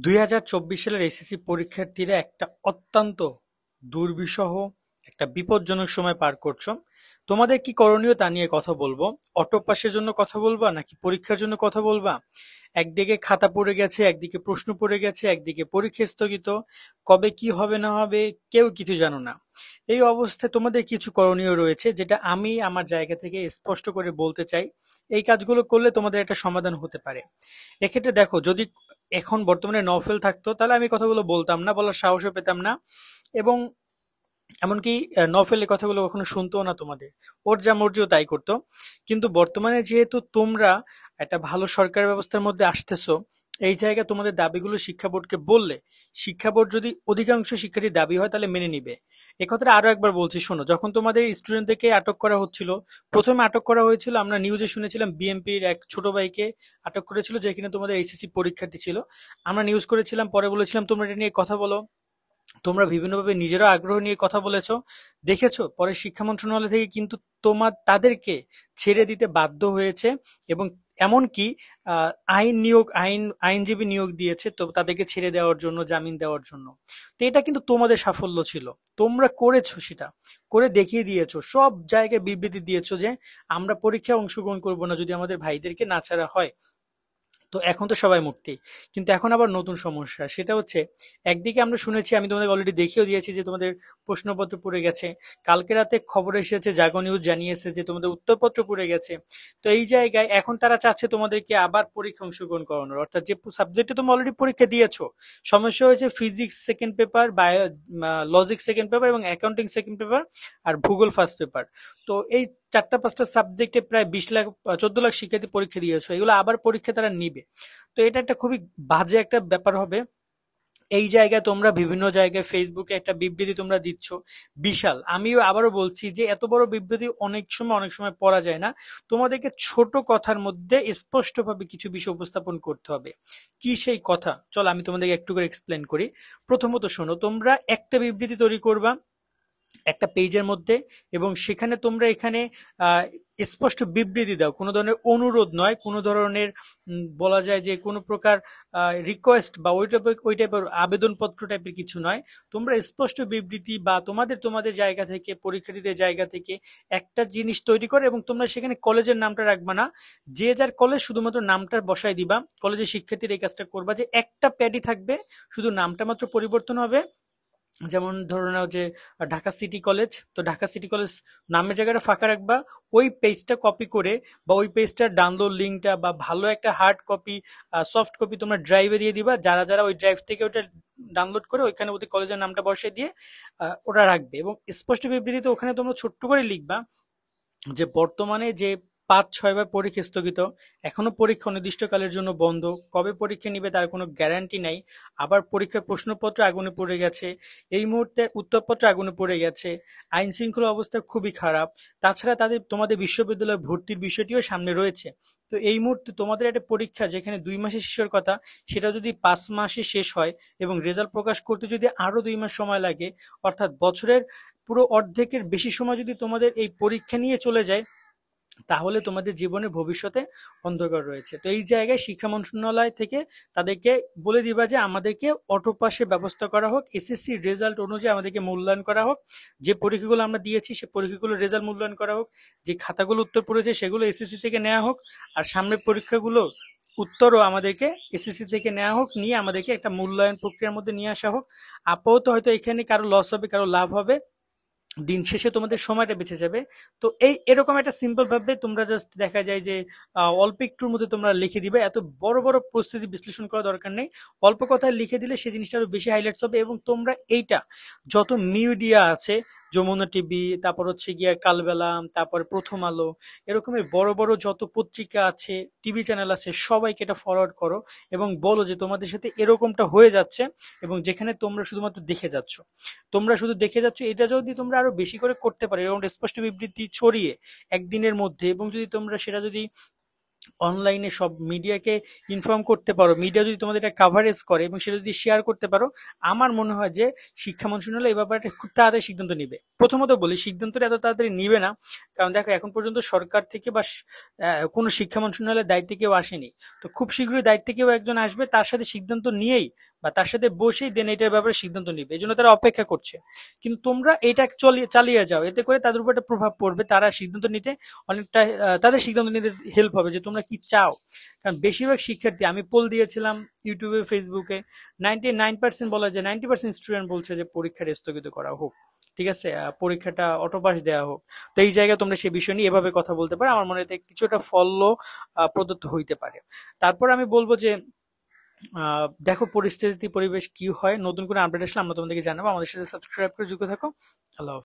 2024 সালের এসএসসি পরীক্ষার্থীরা একটা অত্যন্ত দুর্বিষহ একটা বিপজ্জনক সময় পার করছো। তোমাদের কি করণীয় তা নিয়ে কথা বলবো। অটো পাসের জন্য কথা বলবা নাকি পরীক্ষার জন্য কথা বলবা? একদিকে খাতা পড়ে গেছে, একদিকে প্রশ্ন পড়ে গেছে, একদিকে পরীক্ষা স্থগিত। কবে কি হবে না হবে কেউ কিছু জানো না। এই অবস্থায় তোমাদের কিছু করণীয় রয়েছে, যেটা আমি আমার জায়গা থেকে স্পষ্ট করে বলতে চাই। এই কাজগুলো করলে তোমাদের একটা সমাধান হতে পারে। এক্ষেত্রে দেখো, যদি এখন বর্তমানে নওফেল থাকতো তাহলে আমি কথাগুলো বলতাম না, বলার সাহসও পেতাম না। এবং এমনকি নওফেল এই কথাগুলো কখনো শুনতো না তোমাদের, ওর যা মর্জিও তাই করতো। কিন্তু বর্তমানে যেহেতু তোমরা একটা ভালো সরকার ব্যবস্থার মধ্যে আসতেছো, এই জায়গায় তোমাদের দাবিগুলো শিক্ষা বোর্ডকে বললে, শিক্ষা বোর্ড যদি অধিকাংশ শিক্ষার্থীর দাবি হয় তাহলে মেনে নিবে। এ কথাটা আরো একবার বলছি, শোনো। যখন তোমাদের স্টুডেন্টদেরকে আটক করা হচ্ছিল, প্রথমে আটক করা হয়েছিল, আমরা নিউজে শুনেছিলাম বিএমপির এক ছোট ভাইকে আটক করেছিল, যে কিনা তোমাদের এইচএসসি পরীক্ষার্থী ছিল। আমরা নিউজ করেছিলাম, পরে বলেছিলাম তোমরা এটা নিয়ে কথা বলো। তোমরা বিভিন্নভাবে নিজেরা আগ্রহ নিয়ে কথা বলেছো, দেখেছো। পরে শিক্ষা মন্ত্রণালয় থেকে কিন্তু তাদেরকে ছেড়ে দিতে বাধ্য হয়েছে। এবং এমনকি আইনজীবী নিয়োগ দিয়েছে তো তাদেরকে ছেড়ে দেওয়ার জন্য, জামিন দেওয়ার জন্য। তো এটা কিন্তু তোমাদের সাফল্য ছিল। তোমরা করেছো, সেটা করে দেখিয়ে দিয়েছো, সব জায়গায় বিবৃতি দিয়েছো যে আমরা পরীক্ষায় অংশগ্রহণ করব না যদি আমাদের ভাইদেরকে না ছাড়া হয়। তো এখন তো সবাই মুক্তি। কিন্তু এখন আবার নতুন সমস্যা, সেটা হচ্ছে, একদিকে আমরা শুনেছি, আমি তোমাদের অলরেডি দেখিয়েও দিয়েছি যে তোমাদের প্রশ্নপত্র পড়ে গেছে। কালকে রাতে খবর এসেছে, জাগো নিউজ জানিয়েছে যে তোমাদের উত্তরপত্র পড়ে গেছে। তো এই জায়গায় এখন তারা চাচ্ছে তোমাদেরকে আবার পরীক্ষা অংশগ্রহণ করানোর, অর্থাৎ যে সাবজেক্টে তোমরা অলরেডি পরীক্ষা দিয়েছো। সমস্যা হয়েছে physics second paper, bio, logic second paper এবং অ্যাকাউন্টিং সেকেন্ড পেপার, আর ভূগোল ফার্স্ট পেপার। তো এই চারটা পাঁচটা সাবজেক্টে প্রায় 20 লাখ 14 লাখ শিক্ষার্থী পরীক্ষা দিয়েছো, এগুলো আবার পরীক্ষা তারা নিবে। তো এটা একটা খুবই বাজে একটা ব্যাপার হবে। এই জায়গায় তোমরা বিভিন্ন জায়গায় ফেসবুকে একটা বিবৃতি তোমরা দিচ্ছ বিশাল। আমিও আবারও বলছি যে এত বড় বিবৃতি অনেক সময় পড়া যায় না। তোমাদেরকে ছোট কথার মধ্যে স্পষ্টভাবে কিছু বিষয় উপস্থাপন করতে হবে। কি সেই কথা, চলো আমি তোমাদেরকে একটু করে এক্সপ্লেন করি। প্রথমত শোনো, তোমরা একটা বিবৃতি তৈরি করবা একটা পেজের মধ্যে, এবং সেখানে তোমরা এখানে আহ, স্পষ্ট বিবৃতি দাও, কোনো ধরনের অনুরোধ নয়, কোনো ধরনের বলা যায় যে কোনো প্রকার রিকোয়েস্ট বা ওই টাইপের আবেদনপত্র টাইপের কিছু নয়। তোমরা স্পষ্ট বিবৃতি বা তোমাদের তোমাদের জায়গা থেকে, পরীক্ষার্থীদের জায়গা থেকে একটা জিনিস তৈরি করো, এবং তোমরা সেখানে কলেজের নামটা রাখবা না। যে যার কলেজ শুধুমাত্র নামটা বসায় দিবা। কলেজের শিক্ষার্থীর এই কাজটা করবা যে একটা প্যাডই থাকবে, শুধু নামটা মাত্র পরিবর্তন হবে। যেমন ধরে নাও যে ঢাকা সিটি কলেজ, তো ঢাকা সিটি কলেজ নামের জায়গাটা ফাঁকা রাখবা। ওই পেজটা কপি করে বা ওই পেজটার ডাউনলোড লিঙ্কটা বা ভালো একটা হার্ড কপি, সফট কপি তোমরা ড্রাইভে দিয়ে দিবা। যারা যারা ওই ড্রাইভ থেকে ওটা ডাউনলোড করে ওইখানে ওদের কলেজের নামটা বসিয়ে দিয়ে ওটা রাখবে। এবং স্পষ্ট বিবৃতিতে ওখানে তোমরা ছোট্ট করে লিখবা যে বর্তমানে যে 5-6 বার পরীক্ষা স্থগিত, এখনো পরীক্ষা অনির্দিষ্টকালের জন্য বন্ধ, কবে পরীক্ষা নিবে তার কোনো গ্যারান্টি নাই। আবার পরীক্ষার প্রশ্নপত্র আগুনে পড়ে গেছে, এই মুহূর্তে উত্তরপত্র আগুনে পড়ে গেছে, আইন শৃঙ্খলা অবস্থা খুবই খারাপ। তাছাড়া তোমাদের বিশ্ববিদ্যালয়ে ভর্তির বিষয়টিও সামনে রয়েছে। তো এই মুহূর্তে তোমাদের একটা পরীক্ষা যেখানে 2 মাসে শেষের কথা, সেটা যদি 5 মাসে শেষ হয়, এবং রেজাল্ট প্রকাশ করতে যদি আরো 2 মাস সময় লাগে, অর্থাৎ বছরের পুরো অর্ধেকের বেশি সময় যদি তোমাদের এই পরীক্ষা নিয়ে চলে যায়, তাহলে তোমাদের জীবনের ভবিষ্যতে অন্ধকার রয়েছে। তো এই জায়গায় শিক্ষা মন্ত্রণালয় থেকে তাদেরকে বলে দিবা যে আমাদেরকে অটো পাসের ব্যবস্থা করা হোক, এসএসসি রেজাল্ট অনুযায়ী আমাদেরকে মূল্যায়ন করা হোক। যে পরীক্ষাগুলো আমরা দিয়েছি সে পরীক্ষাগুলোর রেজাল্ট মূল্যায়ন করা হোক। যে খাতাগুলো উত্তর পড়েছে সেগুলো এসএসসি থেকে নেওয়া হোক। আর সামনের পরীক্ষাগুলো উত্তরও আমাদেরকে এসএসসি থেকে নেওয়া হোক, নিয়ে আমাদেরকে একটা মূল্যায়ন প্রক্রিয়ার মধ্যে নিয়ে আসা হোক। আপাতত হয়তো এখানে কারো লস হবে, কারো লাভ হবে, দিন শেষে তোমাদের সময়টা বেঁচে যাবে। তো এরকম একটা সিম্পল ভাবে তোমরা জাস্ট দেখা যায় যে অল্প একটুর মধ্যে তোমরা লিখে দিবে, এত বড় বড় পরিস্থিতি বিশ্লেষণ করা দরকার নেই। অল্প কথায় লিখে দিলে সেই জিনিসটা আরো বেশি হাইলাইটস হবে। এবং তোমরা এইটা যত মিডিয়া আছে, যমুনা টিভি, তারপর হচ্ছে গিয়া কালবেলা, তারপর প্রথম আলো, এরকমের বড় বড় যত পত্রিকা আছে, টিভি চ্যানেল আছে, সবাইকে এটা ফরওয়ার্ড করো এবং বলো যে তোমাদের সাথে এরকমটা হয়ে যাচ্ছে, এবং যেখানে তোমরা শুধুমাত্র দেখে যাচ্ছ। তোমরা শুধু দেখে যাচ্ছ, এটা যদি তোমরা আরো বেশি করে করতে পারো, এরকম স্পষ্ট বিবৃতি ছড়িয়ে একদিনের মধ্যে, এবং যদি তোমরা সেটা যদি অনলাইনে সব মিডিয়াকে ইনফর্ম করতে পারো, মিডিয়া যদি তোমাদের এটা কাভারেজ করে এবং সেটা যদি শেয়ার করতে পারো, আমার মনে হয় যে শিক্ষা মন্ত্রণালয় এই ব্যাপারে খুব তাড়াতাড়ি সিদ্ধান্ত নিবে। প্রথমত বলি, সিদ্ধান্তটা এত তাড়াতাড়ি নিবে না, কারণ দেখো এখন পর্যন্ত সরকার থেকে বা কোনো শিক্ষা মন্ত্রণালয়ের দায়িত্বে কেউ আসেনি। তো খুব শীঘ্রই দায়িত্বে কেউ একজন আসবে, তার সাথে সিদ্ধান্ত নিয়েই বা তার সাথে বসেই দেন এটার ব্যাপারে সিদ্ধান্ত নিবে, এই জন্য তারা অপেক্ষা করছে। কিন্তু তোমরা এটা চালিয়ে যাও, এতে করে তাদের উপর একটা প্রভাব পড়বে, তারা সিদ্ধান্ত নিতে অনেকটা তাদের সিদ্ধান্ত নিতে হেল্প হবে যে তোমরা কি চাও। কারণ বেশিরভাগ শিক্ষার্থী, আমি পোল দিয়েছিলাম ইউটিউবে ফেসবুকে, 99% বলা যায় 90% স্টুডেন্ট বলছে যে পরীক্ষাটা স্থগিত করা হোক, ঠিক আছে, পরীক্ষাটা অটোপাস দেওয়া হোক। তো এই জায়গায় তোমরা সেই বিষয় নিয়ে এভাবে কথা বলতে পারো, আমার মনে হয় এতে কিছুটা ফল প্রদত্ত হইতে পারে। তারপর আমি বলবো যে দেখো পরিস্থিতি পরিবেশ কি হয়, নতুন করে আপডেট আসলে আমরা তোমাদেরকে জানাবো, আমাদের সাথে সাবস্ক্রাইব করে যুক্ত থাকো। আল্লাহ হাফেজ।